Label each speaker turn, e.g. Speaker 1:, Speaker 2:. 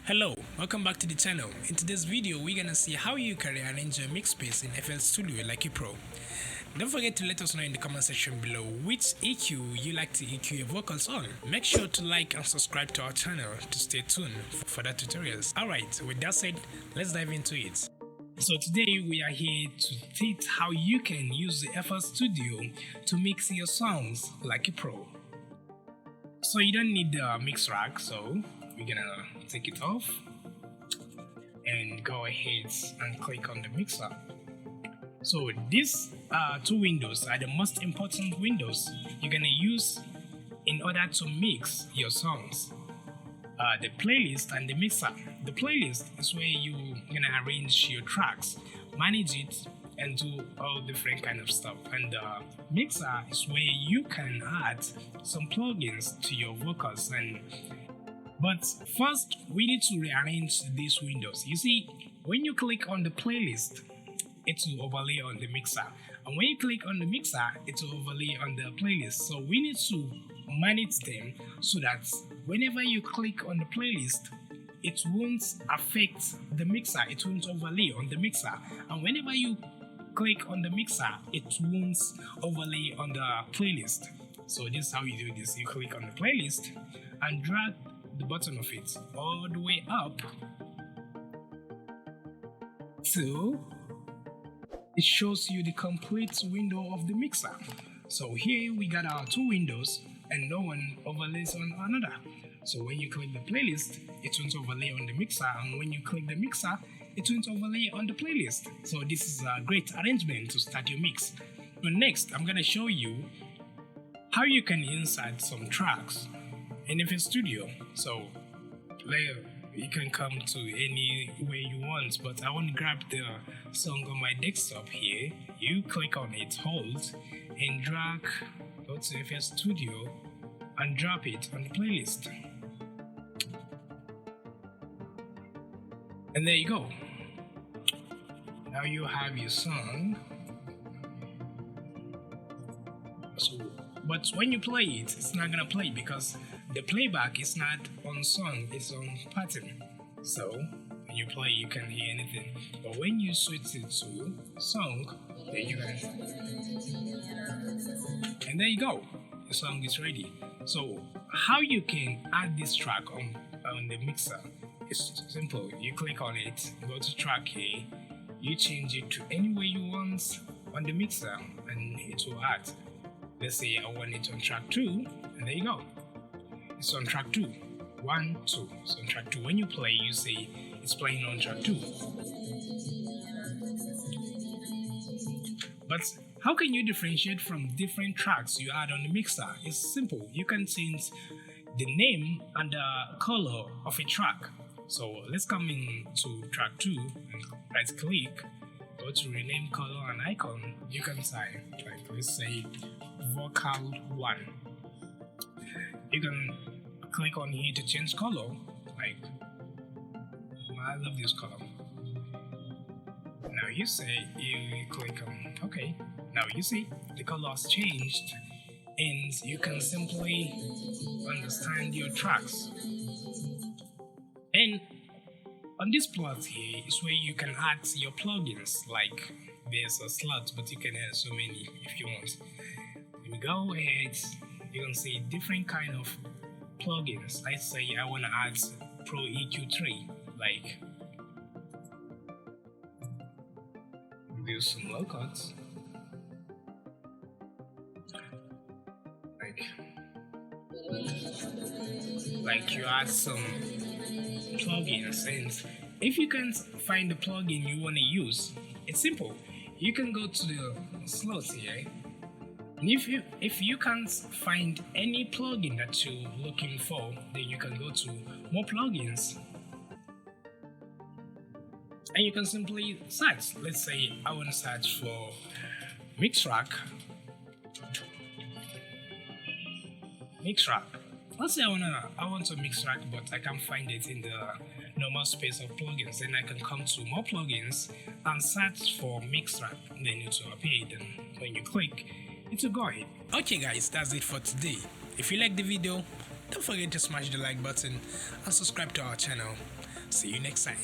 Speaker 1: Hello, welcome back to the channel. In today's video, we're gonna see how you can arrange your mix space in FL Studio like a pro. Don't forget to let us know in the comment section below which EQ you like to EQ your vocals on. Make sure to like and subscribe to our channel to stay tuned for further tutorials. Alright, with that said, let's dive into it. So today we are here to teach how you can use the FL Studio to mix your songs like a pro. So you don't need the mix rack, so we're gonna take it off and go ahead and click on the mixer. So these two windows are the most important windows you're gonna use in order to mix your songs. The playlist and the mixer. The playlist is where you're gonna arrange your tracks, manage it, and do all different kind of stuff. And the mixer is where you can add some plugins to your vocals. But first, we need to rearrange these windows. You see, when you click on the playlist, it will overlay on the mixer. And when you click on the mixer, it will overlay on the playlist. So we need to manage them so that whenever you click on the playlist, it won't affect the mixer. It won't overlay on the mixer. And whenever you click on the mixer, it won't overlay on the playlist. So this is how you do this. You click on the playlist and drag the bottom of it all the way up till it shows you the complete window of the mixer. So here we got our two windows and no one overlays on another. So when you click the playlist, it won't overlay on the mixer, and when you click the mixer, it won't overlay on the playlist. So this is a great arrangement to start your mix. But next, I'm gonna show you how you can insert some tracks in FL Studio. So you can come to any way you want, but I want to grab the song on my desktop here. You click on it, hold, and drag, go to FL Studio and drop it on the playlist. And there you go. Now you have your song. But when you play it, it's not gonna play because the playback is not on song, it's on pattern. So when you play, you can't hear anything. But when you switch it to song, then you can. And there you go. The song is ready. So how you can add this track on the mixer? It's simple. You click on it, go to track here, you change it to any way you want on the mixer, and it will add. Let's say I want it on track 2, and there you go. It's on track 2. 1, 2. It's on track 2. When you play, you say it's playing on track 2. But how can you differentiate from different tracks you add on the mixer? It's simple. You can change the name and the color of a track. So let's come into track 2 and right click, go to rename color and icon. You can type, like, let's say vocal 1. You can click on here to change color, like I love this color. Now you click on OK. Now you see the color has changed, and you can simply understand your tracks. And on this plot here is where you can add your plugins. Like there's a slot, but you can add so many if you want. When you go ahead, you can see different kind of plugins. Let's say I want to add Pro EQ3, like do some low cuts, like you add some plugins, and if you can't find the plugin you want to use, it's simple. You can go to the slot here, and if you can't find any plugin that you're looking for, then you can go to more plugins, and you can simply search. Let's say I want to search for mix rack. Let's say I want to mix rack, but I can't find it in the normal space of plugins. Then I can come to more plugins and search for mix rack. Then it will appear. Then when you click, it will go ahead. Okay guys, that's it for today. If you like the video, don't forget to smash the like button and subscribe to our channel. See you next time.